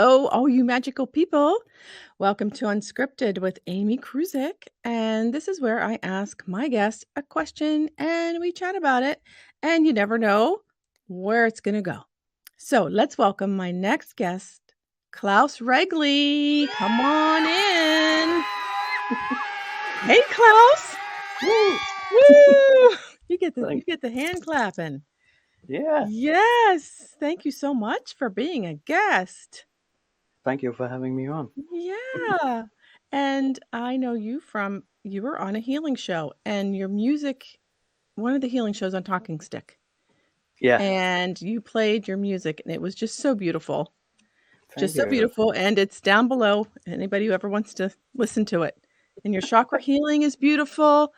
Hello, all you magical people. Welcome to Unscripted with Amy Kruzic. And this is where I ask my guest a question and we chat about it. And you never know where it's going to go. So let's welcome my next guest, Claus Regli. Come on in. Hey, Klaus. Woo! Woo! You get Thank- the hand clapping. Yeah, Yes. Thank you so much for being a guest. thank you for having me on. Yeah. And I know you were on a healing show and your music, one of the healing shows on Talking Stick. Yeah, And you played your music and it was just so beautiful. thank Just so you. beautiful. And it's down below. Anybody who ever wants to listen to it. And your chakra healing is beautiful.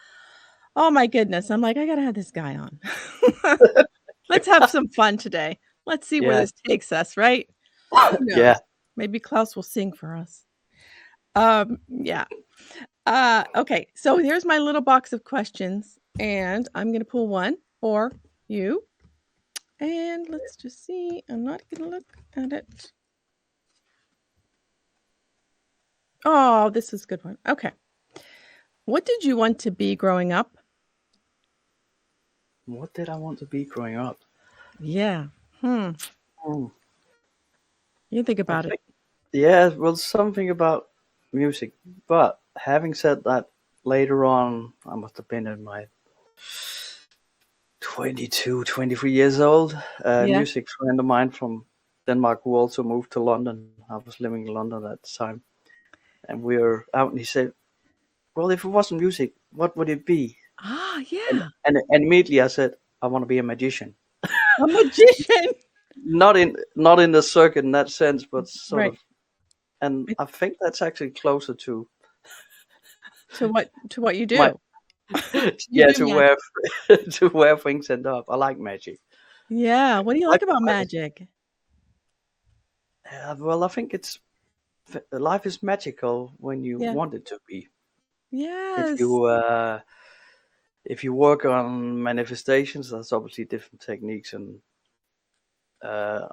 Oh my goodness. I'm like, I gotta have this guy on. Let's have some fun today. Let's see where Yeah, this takes us, right? Who yeah. knows? Maybe Klaus will sing for us. Yeah. Okay, so here's my little box of questions, and I'm gonna pull one for you. And let's just see. I'm not gonna look at it. Oh, this is a good one. Okay. What did you want to be growing up? What did I want to be growing up? Yeah. Hmm. You think I about it. think, yeah, well, something about music. But having said that, later on, I must have been in my 22, 23 years old. A Yeah. music friend of mine from Denmark who also moved to London. I was living in London at the time. And we were out, and he said, well, if it wasn't music, what would it be? Ah, And, yeah. and immediately I said, I want to be a magician. A magician. Not in the circuit in that sense, but sort Right. of. And I think that's actually closer to To what you my do. You yeah do to magic. where to where things end up. I like magic. Yeah. What do you like Life, about life is, magic? well, I think life is magical when you Yeah. want it to be. If Yes. you uh, if you work on manifestations, that's obviously different techniques, and uh,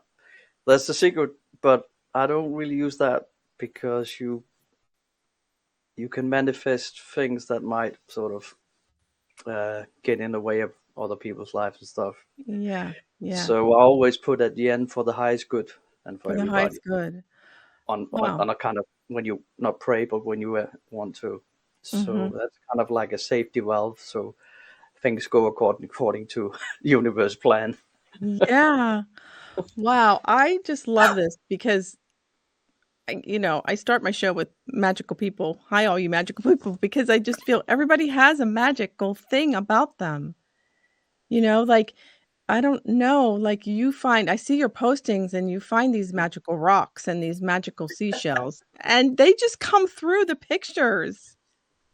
that's the secret. But I don't really use that because you can manifest things that might sort of get in the way of other people's lives and stuff. Yeah. Yeah. So I always put at the end for the highest good and for For the everybody highest good. Wow. on a kind of when you not pray but when you want to. So Mhm. that's kind of like a safety valve. So things go according to universe plan. Yeah. Wow, I just love this because I start my show with magical people. Hi, all you magical people, because I just feel everybody has a magical thing about them. Like I don't know, like I see your postings and you find these magical rocks and these magical seashells, and they just come through the pictures.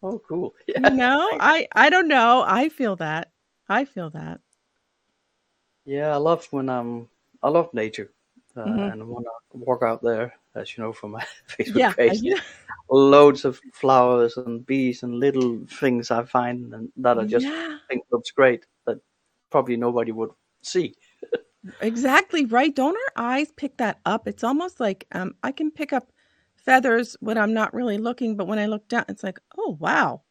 Oh, cool. Yeah, thanks. I don't know. I feel that. I feel that. Yeah, I love nature, Mhm. and when I walk out there, as you know from my Facebook Yeah, page, yeah. loads of flowers and bees and little things I find and that I just Yeah. think looks great that probably nobody would see. Exactly right. Don't our eyes pick that up? It's almost like I can pick up feathers when I'm not really looking, but when I look down, it's like, oh wow,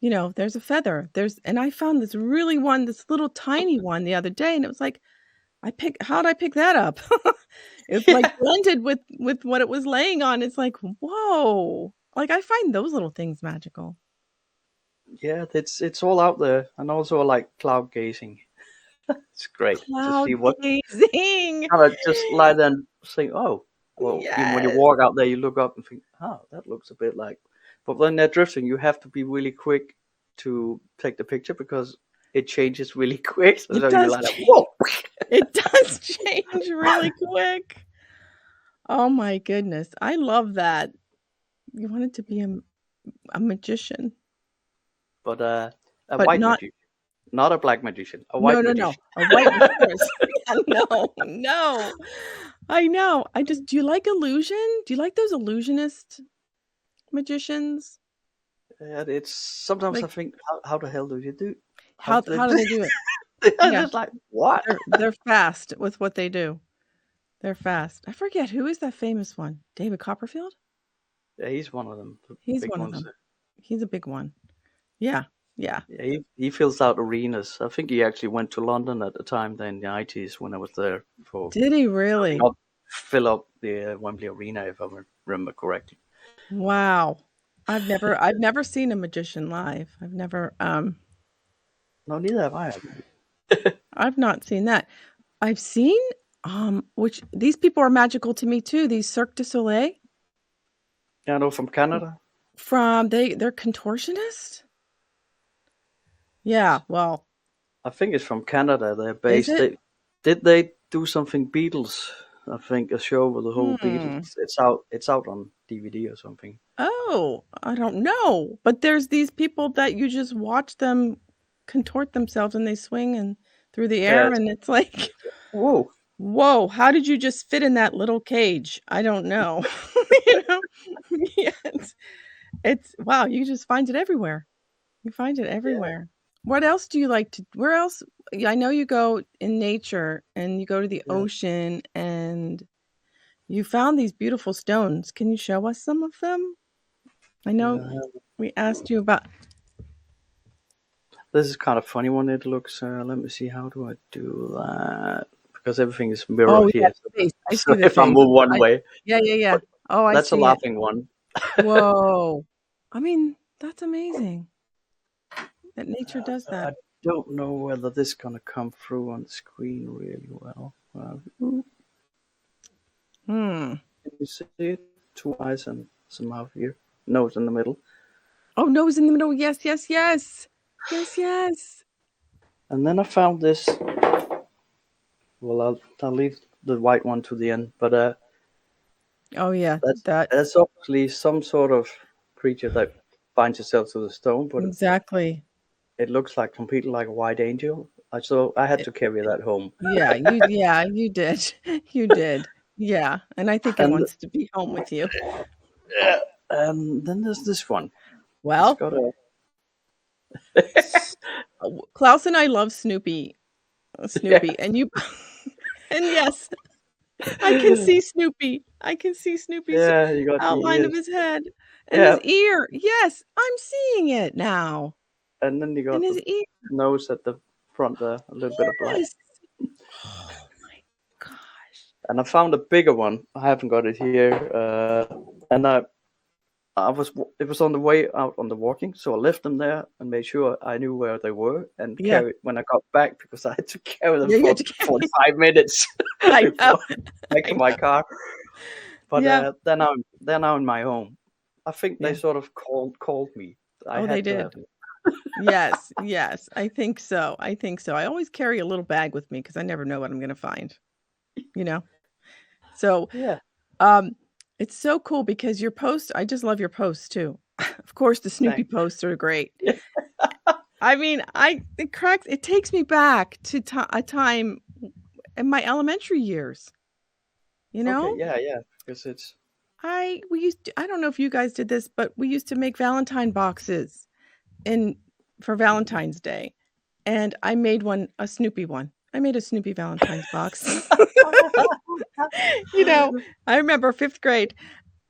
there's a feather. And I found this little tiny one the other day, and it was like, how'd I pick that up? It's like Yeah, blended with what it was laying on. It's like, whoa. Like I find those little things magical. yeah, it's all out there, and also I like cloud gazing. It's great to Cloud see what gazing. kind of just lie there and think, oh, well, even when you Yes. walk out there, you look up and think, oh, that looks a bit like. But when they're drifting, you have to be really quick to take the picture because it changes really quick. It So you're does like, change. whoa. It does change really quick. Oh my goodness. I love that. You wanted to be a magician, But a but white not magician, not a black magician, a no, white no, no. magician. A white, of course. Yeah, no, no. I know. Do you like illusion? Do you like those illusionist magicians? It's sometimes I Like think, how the hell do you do? How how do they how do do? they do it? I'm Yeah, just like, what? they're fast with what they do. They're fast. I forget, who is that famous one? David Copperfield? Yeah, he's one of them, the He's big one of ones. them. He's a big one. Yeah, yeah. Yeah, he fills out arenas. I think he actually went to London at the time, then in the 90s when I was there for Did he really? fill up the Wembley Arena, if I remember correctly. Wow. I've never seen a magician live. No, neither have I. I've not seen that. I've seen, which these people are magical to me too, these Cirque du Soleil Yeah, I know from Canada. they're contortionists? Yeah, well, I think it's from Canada. They're is based. it? Did they do something Beatles? I think a show with the whole Hmm. Beatles. It's out on DVD or something. Oh, I don't know. But there's these people that you just watch them contort themselves and they swing and through the Yeah. air and it's like, Whoa. whoa, how did you just fit in that little cage? I don't know. You know? Yeah, it's wow, you just find it everywhere. You find it Yeah. everywhere. What else do you like to where else I know you go in nature and you go to the Yeah. ocean and you found these beautiful stones. Can you show us some of them? I know Uh, we asked you about this is kind of funny one. It looks. Let me see. How do I do that? Because everything is oh, mirrored yeah, here. the face. I So see the if I face. move one I way, yeah, yeah, yeah. but Oh, I that's a see it. laughing one. Whoa. I mean, that's amazing that nature does that. I don't know whether this is gonna come through on the screen really well. Hmm. Can you see it? Two eyes and some mouth here. Nose in the middle. Oh, nose in the middle. Yes, yes, yes. Yes, yes. And then I found this. Well, I'll leave the white one to the end. But Oh, yeah. that's That that's obviously some sort of creature that binds itself to the stone. But exactly. it looks like completely like a white angel. So I had It, to carry that home. yeah, you did. You did. Yeah. And I think it And wants to be home with you. yeah, and then there's this one. It's Well, got a Klaus and I love Snoopy. yeah, Snoopy. And you and yes, I can see Snoopy. I can see Snoopy's yeah. You got the outline of ears. his head and his Yeah, ear. Yes, I'm seeing it now. and then you And got his the ear. nose at the front there, a little bit of black. Yes. Oh my gosh. And I found a bigger one. I haven't got it here. And it was on the way out on the walking, so I left them there and made sure I knew where they were and Yeah. carried when I got back because I had to carry them Yeah, you for had to carry 45 minutes I know. before back I to my know. car. But Yeah. they're now in my home. I think they Yeah. sort of called me. I Oh, they had to did. have them. Yes, yes, I think so. I think so. I always carry a little bag with me because I never know what I'm gonna find, you know? So, Yeah, um, it's so cool because your posts I just love your posts too. Of course, the Snoopy thanks. posts are great. I mean, it takes me back to a time in my elementary years, you Okay, know? yeah, because it's I don't know if you guys did this, but we used to make Valentine boxes in for Valentine's Day, and I made a Snoopy one. I made a Snoopy Valentine's box. You know, I remember 5th grade,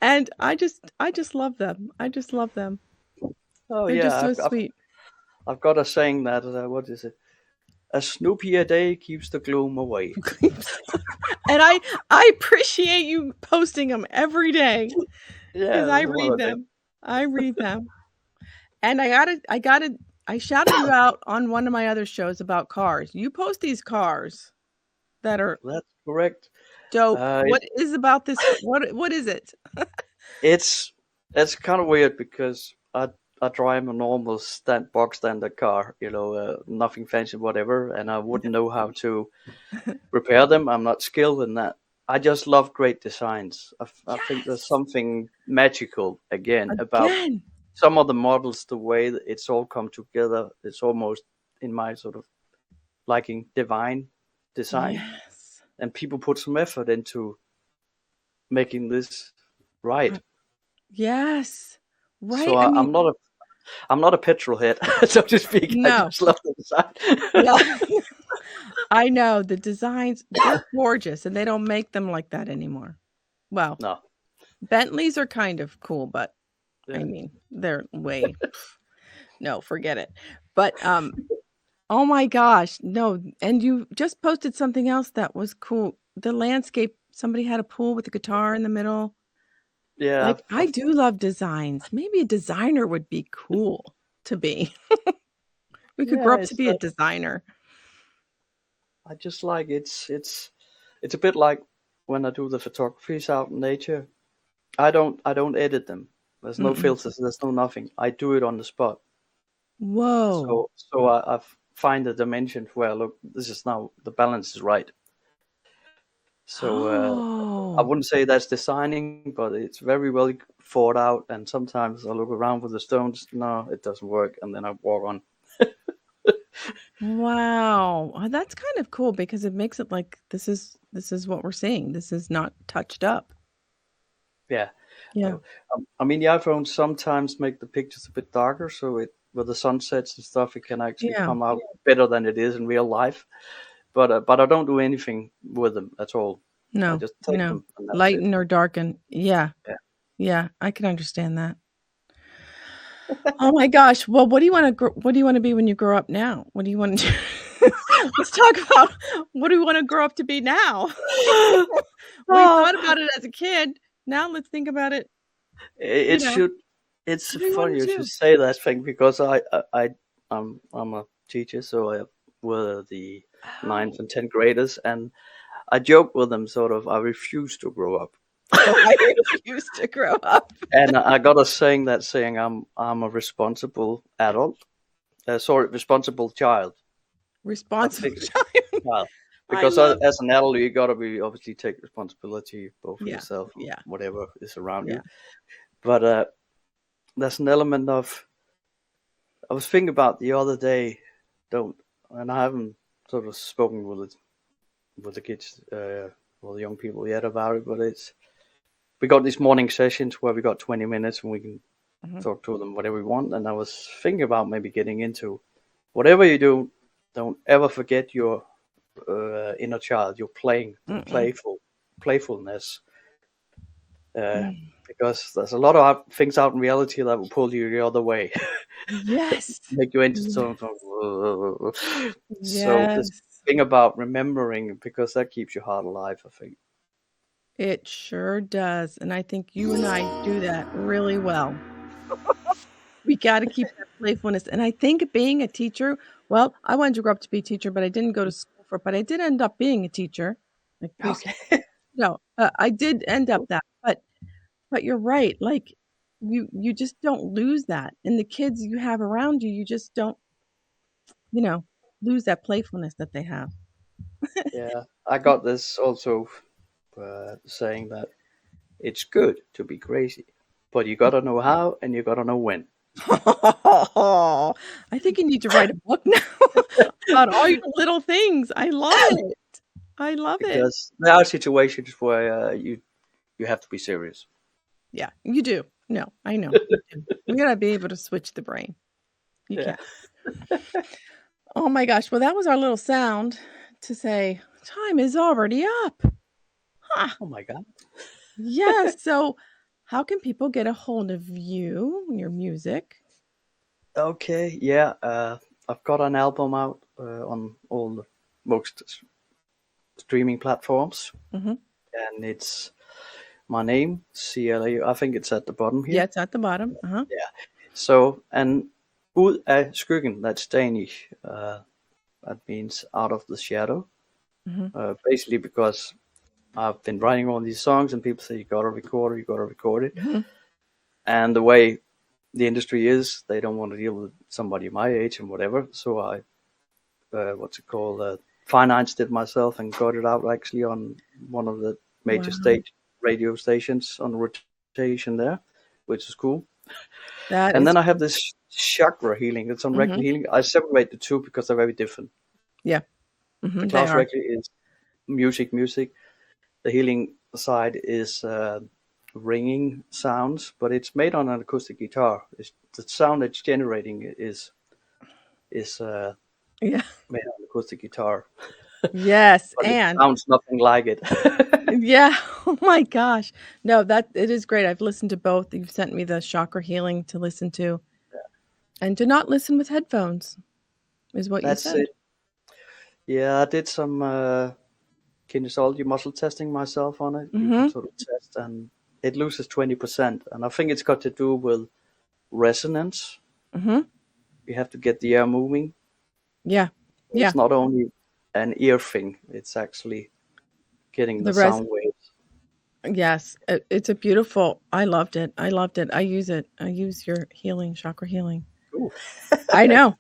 and I just love them. I just love them. oh They're just yeah, so sweet. I've got a saying that what is it? A Snoopy a day keeps the gloom away. And I appreciate you posting them every day Yeah, because I that's one read of them. them. I read them. And I shouted you out on one of my other shows about cars. You post these cars that are That's correct. dope. Uh, it, What is about this what is it? it's it's kind of weird because I drive a normal box standard car, nothing fancy, whatever, and I wouldn't know how to repair them. I'm not skilled in that. I just love great designs. I think there's Yes. something magical again about Again. some of the models, the way that it's all come together. It's almost in my sort of liking divine design, Yes. and people put some effort into making this right. Yes. Right. So I mean, I'm not a petrol head, so to speak. I no. just love the design. Yeah. I know, the designs, they're gorgeous, and they don't make them like that anymore. Well, No, Bentleys are kind of cool, but, I yeah, mean, they're way no, forget it. But, oh my gosh, no, and you just posted something else that was cool. The landscape, somebody had a pool with a guitar in the middle. yeah. Like, I do love designs. Maybe a designer would be cool to be. We could grow Yeah. up to be a designer. I just like it's a bit like when I do the photographies out in nature. I don't edit them. There's no Mm-mm. filters. There's no nothing. I do it on the spot. Whoa. So I find the dimensions where look, this is now the balance is right. So I Oh. wouldn't say that's designing, but it's very well thought out. And sometimes I look around with the stones. No, it doesn't work, and then I walk on. Wow. That's kind of cool because it makes it like this is what we're seeing. This is not touched up. Yeah. Yeah. I mean, the iPhones sometimes make the pictures a bit darker, so it with the sunsets and stuff, it can actually Yeah. come out better than it is in real life. But I don't do anything with them at all. I No, just take no. them and that's it. Lighten or darken. Yeah. Yeah. Yeah, I can understand that. Oh my gosh. Well, what do you wanna be when you grow up now? What do you wanna do? Let's talk about what do you wanna grow up to be now? We Oh, thought about it as a kid. Now let's think about it, it you know, should. It's what do you wanna funny you should do? say that thing because I'm a teacher, so I were the Oh. ninth and tenth graders, and I joke with them sort of. I refuse to grow up. Oh, I refuse to grow up. And I got a saying that saying I'm a responsible adult. Sorry, responsible child. I Responsible think child. child I because love as an adult you gotta be obviously take responsibility both for yeah, yourself and yeah, whatever is around yeah. you. But there's an element of I was thinking about the other day. Don't and I haven't sort of spoken with the kids or the young people yet about it. But it's we got these morning sessions where we got 20 minutes and we can Mhm. talk to them whatever we want. And I was thinking about maybe getting into whatever you do. Don't ever forget your inner child. Your playing, the Mm-mm. playfulness. Uh, Mm. because there's a lot of things out in reality that will pull you the other way, Yes. make you into Yeah. something. So this Yes. thing about remembering because that keeps your heart alive. I think. It sure does, and I think you and I do that really well. We gotta keep that playfulness, and I think being a teacher well, I wanted to grow up to be a teacher, but I didn't go to school for it, but I did end up being a teacher, like, preschool Okay. no, I did end up that, but you're right, like, you just don't lose that, and the kids you have around you, you just don't, you know, lose that playfulness that they have. Yeah, I got this also saying that it's good to be crazy, but you gotta know how and you gotta know when. I think you need to write a book now about all your little things. I love it. I love it. Because there are situations where you have to be serious. Yeah, you do. No, I know, you do. You gotta be able to switch the brain. You Yeah. can't. Oh my gosh, well, that was our little sound to say, "Time is already up." Huh. Oh my God. Yes, so how can people get a hold of you, your music? Okay. Yeah. I've got an album out on all the most streaming platforms, Mhm. and it's my name, CLA. I think it's at the bottom Yeah, here. it's at the bottom. Uh-huh. Yeah. So, and ud af skyggen, that's Danish. That means out of the shadow. Mhm. Basically, because I've been writing all these songs, and people say you gotta record it, you gotta record it. Mhm. And the way the industry is, they don't want to deal with somebody my age and whatever. So I, what's it called, financed it myself and got it out actually on one of the major Wow. state radio stations on rotation there, which is cool. That And is then I have this chakra healing. It's on Regli mhm. healing. I separate the two because they're very different. Yeah. The Mhm, they Claus are. Regli is music. The healing side is ringing sounds, but it's made on an acoustic guitar. The sound it's generating is Yeah. made on acoustic guitar, Yes, but it and sounds nothing like it. yeah. Oh my gosh. No, that it is great. I've listened to both. You've sent me the chakra healing to listen to, and to not listen with headphones is what you That's said. it. Yeah, I did some kinesiology muscle testing myself on it. You can Mhm. sort of test, and it loses 20%. And I think it's got to do with resonance. Mhm. You have to get the air moving. Yeah. Yeah. It's not only an ear thing, it's actually getting the The res sound waves. Yes, it's a beautiful I loved it. I loved it. I use it. I use your healing, chakra healing. Ooh. I know.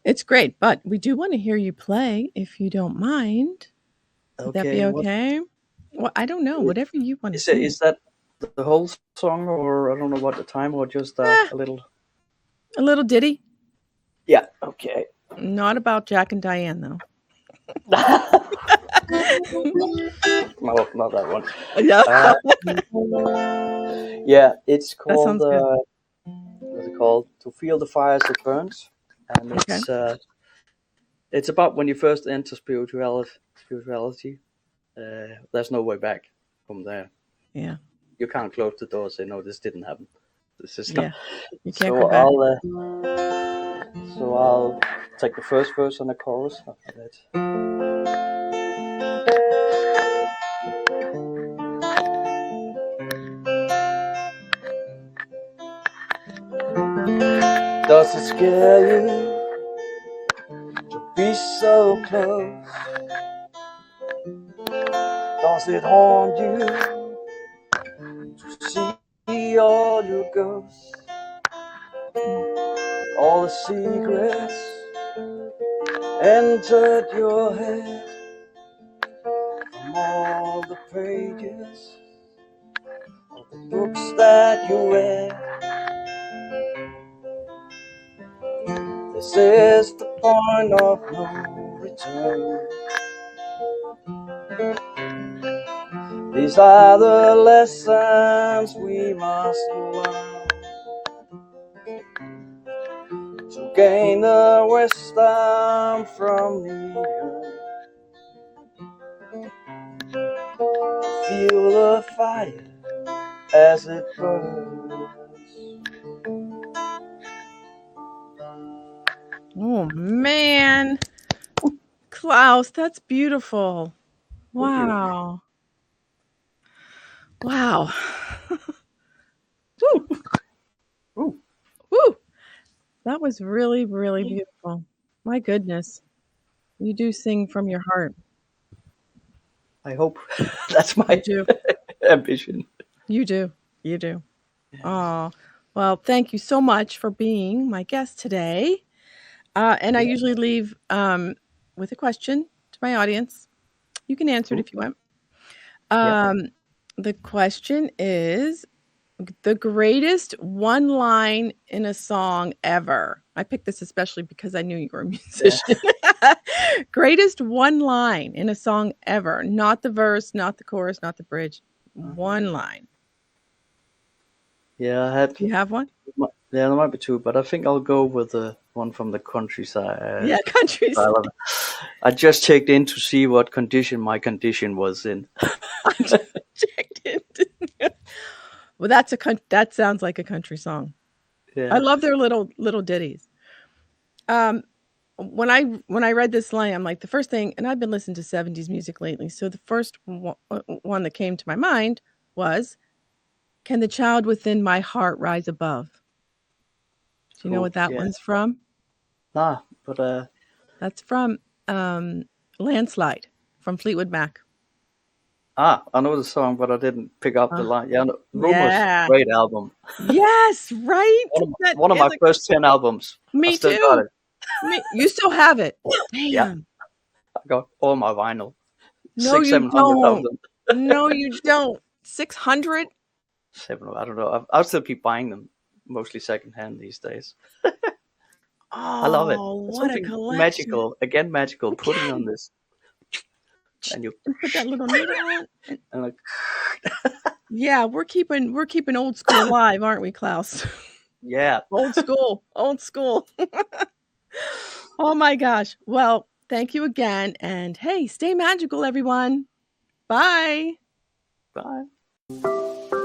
It's great, but we do wanna hear you play if you don't mind. Would that Okay, be what okay? Well, I don't know, whatever you wanna is it? sing. Is that the whole song, or I don't know what the time, or just Eh, a little? a little ditty. Yeah. Okay. Not about Jack and Diane, though. No, not that one. Yeah, Uh, yeah, it's that called sounds good. what's it called? To feel the fire as it burns, and Okay. it's about when you first enter spirituality. Spirituality. There's no way back from there. Yeah, You can't close the door and say no, this didn't happen. This is not. yeah. You can't go So back. I'll take the first verse and the chorus after that. Does it scare you to be so close? Does it haunt you to see all your ghosts? All the secrets entered your head from all the pages of the books that you read. This is the point of no return. These are the lessons we must learn to gain the wisdom from the earth. Feel the fire as it burns. Oh, man. Klaus, that's beautiful. Thank you. Wow. Wow. Woo, Ooh, woo. That was really, really beautiful. My goodness. You do sing from your heart. I hope that's You my do. ambition. You do. You do. Oh, well, thank you so much for being my guest today. And I Yeah. usually leave with a question to my audience. You can answer it Cool. if you want. Yep. Um, the question is the greatest one line in a song ever. I picked this especially because I knew you were a Yeah. musician. Greatest one line in a song ever. Not the verse, not the chorus, not the bridge. One line. Yeah, I had. Do you have one? Yeah, there might be two, but I think I'll go with the one from the countryside. Yeah, countries. I love it. I just checked in to see what condition my condition was in. I just checked it. Well, that sounds like a country song. I Yeah. love their little ditties. Um, when I read this line, I'm like, the first thing, and I've been listening to 70s music lately, so the first one that came to my mind was, "Can the child within my heart rise above?" Do you know Cool. what that Yeah. one's from? Nah, but That's from "Landslide" from Fleetwood Mac. I know the song, but I didn't pick up the Oh, line. Yeah, no, Rumors, yeah. great album. Yes, right? That One of is my a first 10 albums. I Me still got too. it. You still have it. Yeah, Damn. I got all my vinyl. No, Six, you seven hundred don't. thousand. No, you don't. 600? Seven. I don't know. I'll still keep buying them, mostly secondhand these days. I love it. Oh, It's what a something collection. magical. Again, magical. Putting on Again. this, and you And put that little needle on. And and like, yeah, we're keeping old school alive, aren't we, Klaus? yeah. Old school. Old school. Oh my gosh. Well, thank you again, and hey, stay magical, everyone. Bye. Bye.